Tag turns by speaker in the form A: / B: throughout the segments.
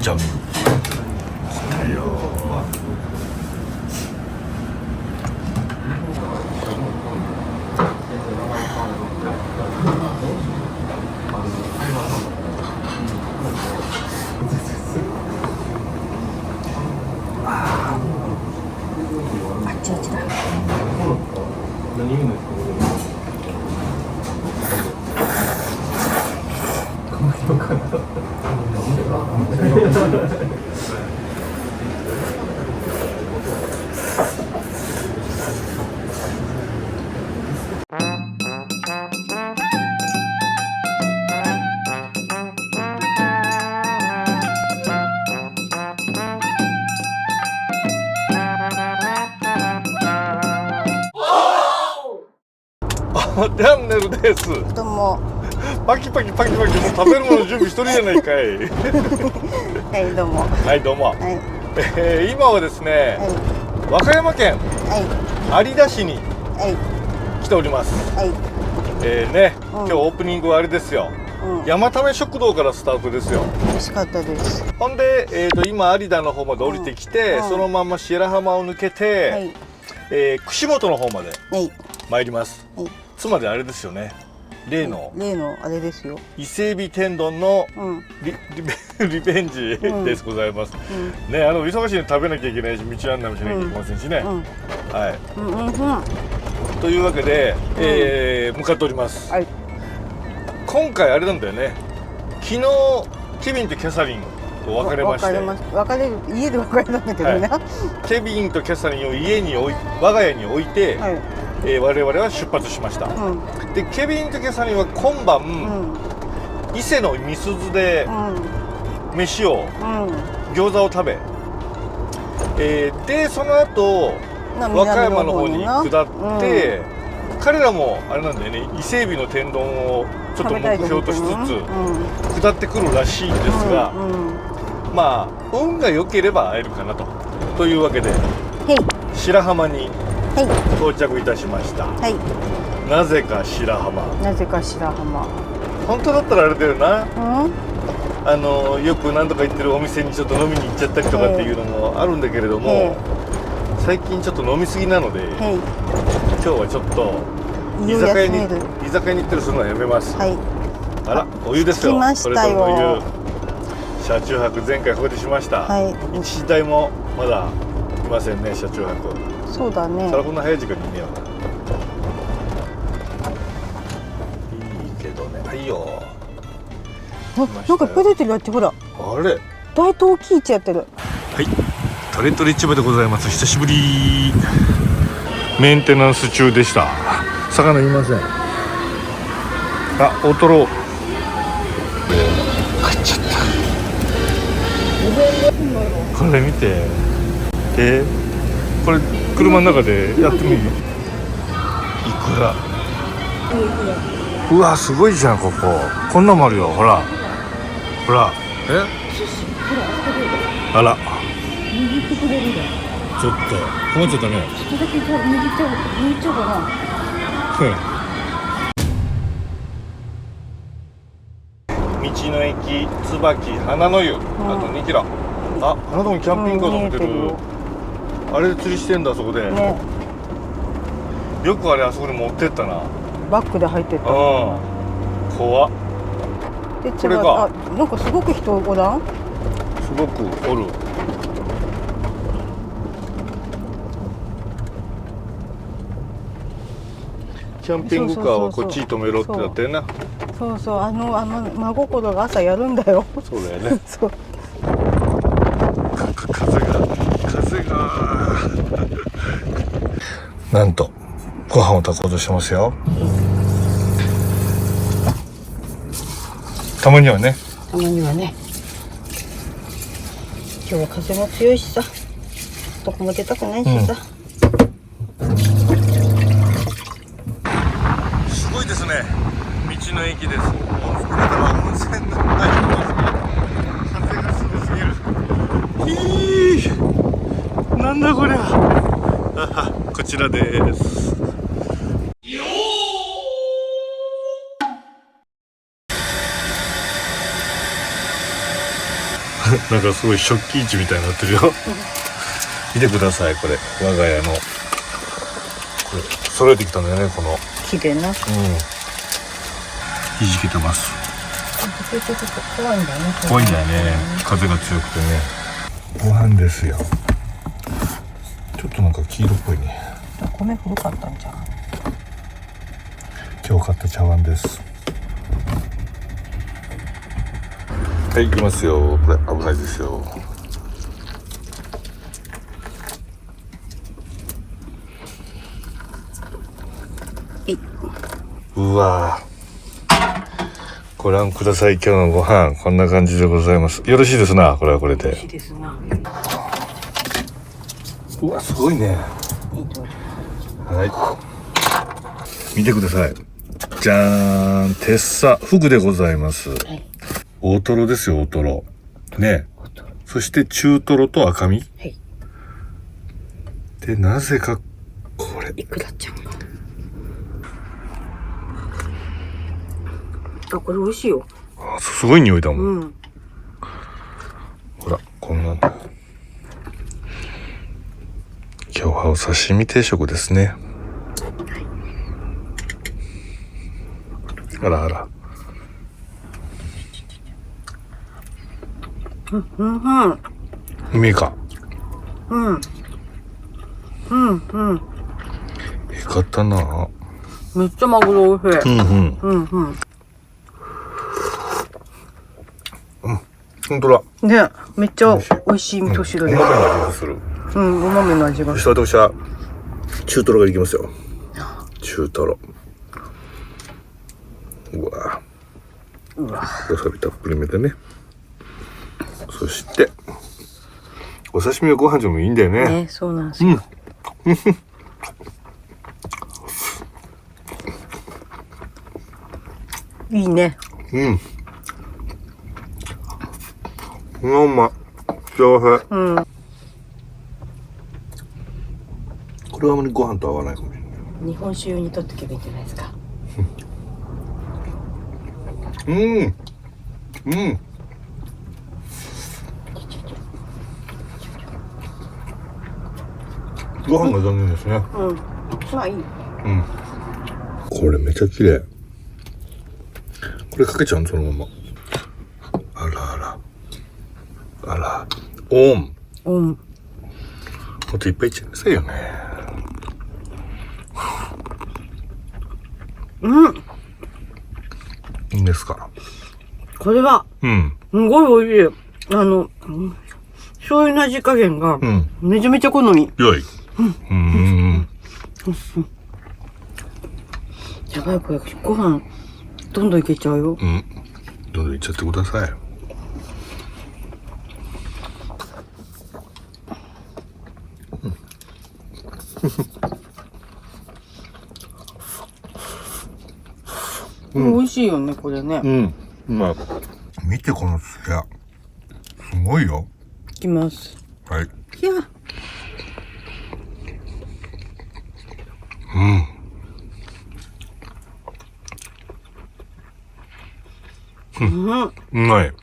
A: ちゃん来たよ。
B: あっちあっちだ。
C: 何言うんですか？
A: チャンネルです。
B: どうも。
A: パキパキパキパキ、もう食べるもの準備しとるやないかい。
B: はいどうも。
A: はい、どうも。
B: はい。
A: 今はですね、
B: はい
A: 和歌山県
B: は
A: 有田市に
B: いはい
A: 来ております。
B: はい。
A: 今日オープニングはあれですよ。山ため食堂からスタートですよ。
B: 美味しかったです。
A: ほんで、今有田の方まで降りてきて、そのまま白浜を抜けて、
B: はい
A: 串本の方まで
B: はい
A: 参ります。
B: はい。
A: つまりあれですよね。例の
B: あれですよ。
A: 伊勢海老天丼のリベンジです、ございます。ね、忙しいの食べなきゃいけないし、道案内もしなきゃいけませんしね。はい。というわけで、向かっております。
B: はい。
A: 今回あれなんだよね。昨日ケビンとキャサリンと別れまして、
B: 家で別れたんだけどな。
A: ケビンとキャサリンを我が家に置いて、我々は出発しました。でケビンとキャサリンは今晩、伊勢の美鈴で飯を、餃子を食べ、でその後和歌山の方に下って、彼らもあれなんだよね、伊勢海老の天丼をちょっと目標としつつ下ってくるらしいんですが、まあ運が良ければ会えるかなというわけで、白浜に到着いたしました。なぜか白浜。本当だったらあれだよな、よく何とか行ってるお店にちょっと飲みに行っちゃったりとかっていうのもあるんだけれども、最近ちょっと飲みすぎなので、今日はちょっと居酒屋に行ったりするのはやめます。あら、お湯ですよ。それともお湯。車中泊前回ここでしました。一台もまだいませんね、車中泊。
B: そうだね。
A: それこんな早い時間にいねえよな。いいけどね。はいよ。
B: なんかいっぱい出てるやって、ほら。
A: あれ。
B: 大東キイチやってる。
A: はい。トレトレ市場でございます。久しぶり。メンテナンス中でした。魚いません。あ、大トロ。買っちゃった。これ見て。これ車の中でやってみる。いくら。うわ、すごいじゃん、ここ。こんなもあるよ、ほら。ほら。あら。握ってくれるよ。ちょっと困っちゃったね。ちょっとだけ握っちゃおうかな。道の駅椿花の湯、あと2キロ。あ、花の湯キャンピングカー乗ってる。あれで釣りしてんだ、そこで。よくあれあそこに持ってったな。
B: バッグで入ってった。
A: 怖っ。これか。
B: なんかすごく人おらん？
A: すごくおる。キャンピングカーはこっちに止めろってなったよな。
B: そうそう、真心が朝やるんだよ。
A: そうだよね。
B: そう。
A: 風がなんとご飯を炊こうとしてますよ。たまにはね。
B: 今日は風も強いしさ、どこも出たくないしさ。
A: すごいですね。道の駅です。これから温泉のない風がすごすぎる。なんだこりゃ。こちらです。なんかすごい食器市みたいになってるよ見てください、これ我が家のこれ揃えてきたんだよね、この
B: 綺麗な。
A: ひじけてます。
B: ちょっと怖いんだよね。
A: 怖いんだよね、風が強くてね。ご飯ですよ。ちょっとなんか黄色っぽいね。
B: 米古かったんじゃん。
A: 今日買った茶碗です。はい、いきますよ。これ危ないですよ。うわー、ご覧ください。今日のご飯こんな感じでございます。よろしいですな、これはこれで。
B: いいですな。
A: うわ、すごいね。
B: いいと思う。
A: はい、見てください。じゃーん、テッサフグでございます。
B: はい。
A: 大トロですよ、大トロね。そして中トロと赤身。
B: はい。
A: で、なぜかこれ
B: いくらちゃんが。あ、これ美味しいよ。
A: あ、すごい匂いだもん。
B: うん。
A: ほら、こんなんだ。今日はお刺身定食ですね。あらあら。
B: うんうん。
A: うめえか。
B: うん。うんうん。
A: えかったな。
B: めっちゃマグロ美味しい。
A: うんうん。
B: うんうん。
A: ほんとだ。
B: ね、めっちゃ美味しい味噌汁で。
A: お豆の味がする。
B: うん、お豆の味が
A: そして私は中トロがいきますよ。中トロ。うわ。
B: うわ。
A: わさびたっぷりめでね。そしてお刺身はご飯でもいいんだよね。
B: ね、そうなんですよ。いいね。
A: うん。うまい。幸せ。
B: うん。
A: これはあまりご飯と合わないかもしれない。
B: 日本酒用に取っておけばいいんじゃないですか。
A: うん。うん。ご飯が残念ですね。
B: うん。まあいい。
A: うん。これめちゃ綺麗。これかけちゃうそのまま。あらあら。あら。オン。
B: うん。
A: もっといっぱいいっちゃいなさいよね。
B: うん。
A: いいんですか。
B: これは、
A: うん。
B: すごい美味しい。醤油の味加減が、めちゃめちゃ好み。
A: 良い。
B: やばい、これ、ご飯、どんどんいけちゃうよ。
A: うん。どんどんいっちゃってください。
B: 美味しいよね、これね。
A: うん。まあ、見てこのツヤ。すごいよ。
B: いきます。
A: はい。
B: いや。うん。
A: うまい。
B: う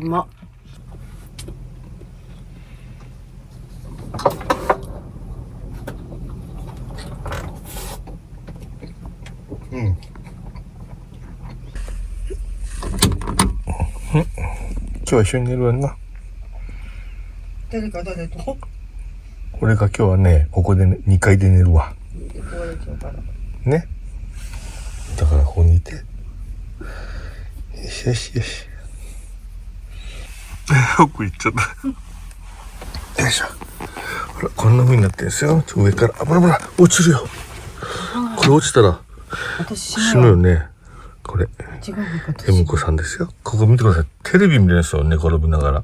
B: まっ。
A: うん。今日は一緒に寝るわな。
B: 誰と
A: 俺が今日はね、ここで、ね、2階で寝るわ。ね。だからここにいて。よしよしよし。奥行っちゃった。よいしょ。ほら、こんな風になってるんですよ。上から、あ、ぶら落ちるよ。これ落ちたら、死ぬよね。これ、M子さんですよ。ここ見てください。テレビ見れるんですよ、寝転びながら。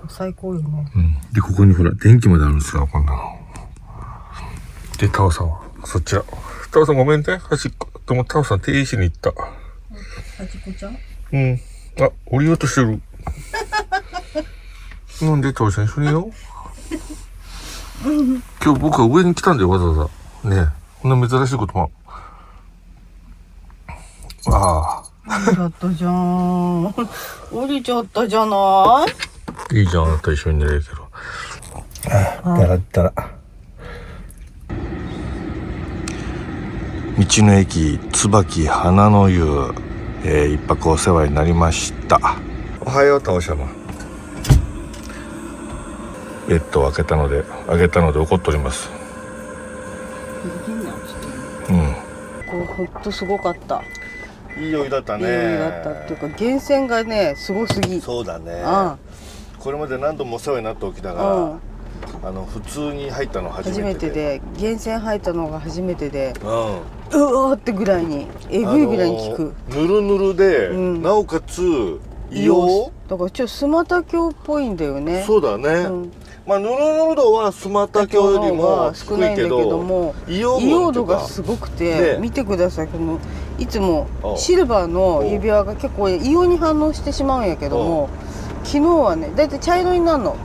B: 最高よね。
A: うん。で、ここにほら、電気まであるんですよ、こんなの。で、タオさんは、そちら。タオさんごめんね。端っこ。でもタオさん停止に行った。
B: 端っこちゃん？
A: うん。あ、降りようとしてる。なんでタオさん一緒によ。今日僕は上に来たんだよ、わざわざ。ねえ。こんな珍しいことも。ああ。
B: だったじゃん。降りちゃったじゃない。
A: いいじゃん、あなた一緒に寝れるけど。だらだら。道の駅椿花の湯、一泊お世話になりました。おはよう、タオシャマ。ベッドを開けたので怒っております。うん。
B: ほんとすごかった。
A: いいお湯だったね。
B: いいお湯だったっていうか、源泉がねすごすぎ。
A: そうだね。
B: ああ、
A: これまで何度もお世話になっておきながら、普通に入ったの初めてで、源泉入ったのが初めてで、うわーってぐらいにえぐいぐらいに効く。ぬるぬるで、なおかつ硫黄
B: だからちょっとスマタ峡っぽいんだよね。
A: そうだね。まあぬるぬる度はスマタ峡よりも
B: 少ないんだけども、硫黄度がすごくて、見てください。このいつもシルバーの指輪が結構硫黄に反応してしまうんやけども、昨日はねだいたい茶色になるの、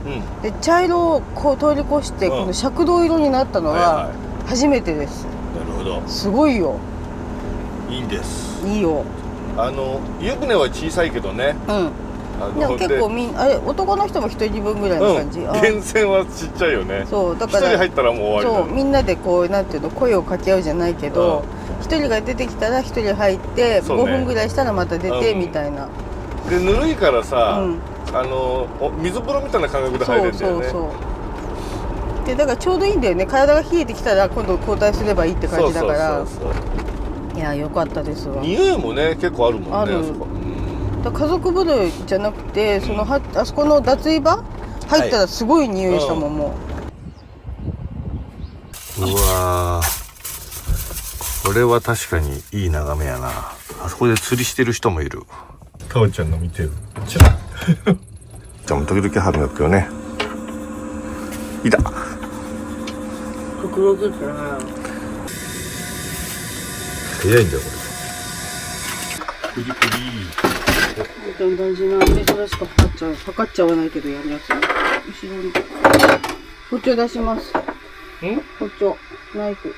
B: で茶色をこう通り越してこの赤銅色になったのは初めてです。
A: なるほど。
B: すごいよ。
A: いいんです。
B: いいよ。
A: 湯船は小さいけどね。
B: でも結構あれ男の人も一人分ぐらいの感じ。
A: 源泉はちっちゃいよね。そうだから一人入ったらもう終わり。そうみ
B: んなでこうなんていうの声を掛け合うじゃないけど、一人が出てきたら一人入って5分ぐらいしたらまた出てみたいな。
A: でぬるいからさ、水風呂みたいな感覚で入れるんだよね。そう
B: でだからちょうどいいんだよね。体が冷えてきたら今度交代すればいいって感じだから。いや良かったですわ。
A: 匂いもね結構あるもんね。ある。
B: 家族風呂じゃなくてあそこの脱衣場入ったらすごい匂いしたもん。も
A: うわー、これは確かにいい眺めやな。あそこで釣りしてる人もいる。タオちゃんの見てる。じゃあもう時々歯磨くよね。いた。
B: 160じゃない。
A: 早いんだよこれ。クリクリ。
B: だんだん時間でそれしか測っちゃわないけどやるやつ。後ろに包丁出します。包丁ナイフ。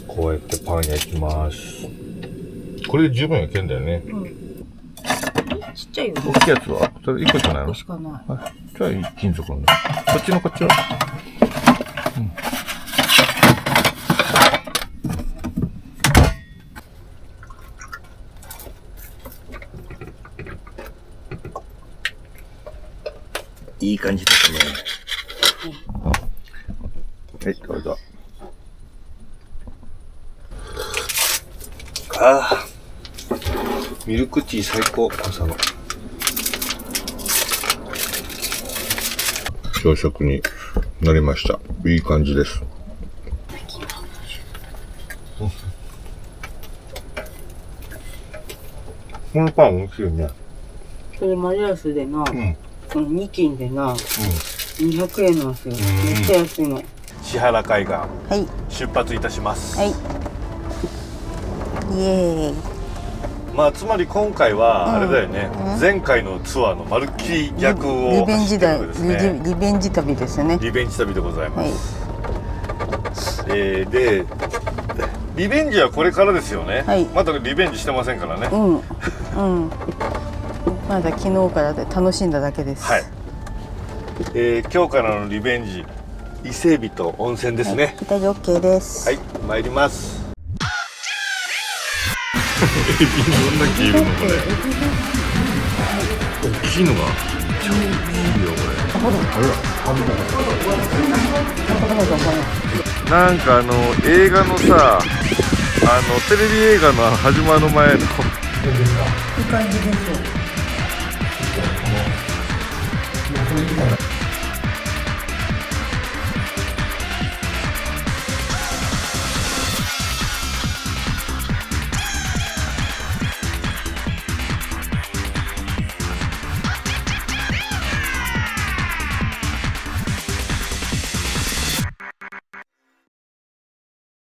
A: こうやってパン焼きます。これで十分焼けんだよね。
B: ちっちゃいよ。
A: 大きいやつはそれ1個しかないの？
B: しかない。
A: じゃあ金属のね。こっちの。いい感じですね。はい、どうぞ。ミルクティー最高、朝の。朝食になりました。いい感じです。このパン美味しいよね。
B: それマリアスでな、2斤でな、200円なんですよ。めっちゃ安いの。
A: 千原海岸、出発いたします。イエーイ。まあつまり今回はあれだよね、前回のツアーのまるっきり逆を
B: リベンジ旅ですね。
A: リベンジ旅でございます。でリベンジはこれからですよね。まだリベンジしてませんからね。
B: まだ昨日からで楽しんだだけです。
A: 今日からのリベンジ、伊勢海老と温泉ですね。
B: 左 OK です。
A: はい、参ります。エビどんだけいるのこれ。大きいのが超いいよこれ。なんか映画のさ、テレビ映画の始まる前のいい
B: 感じですよ。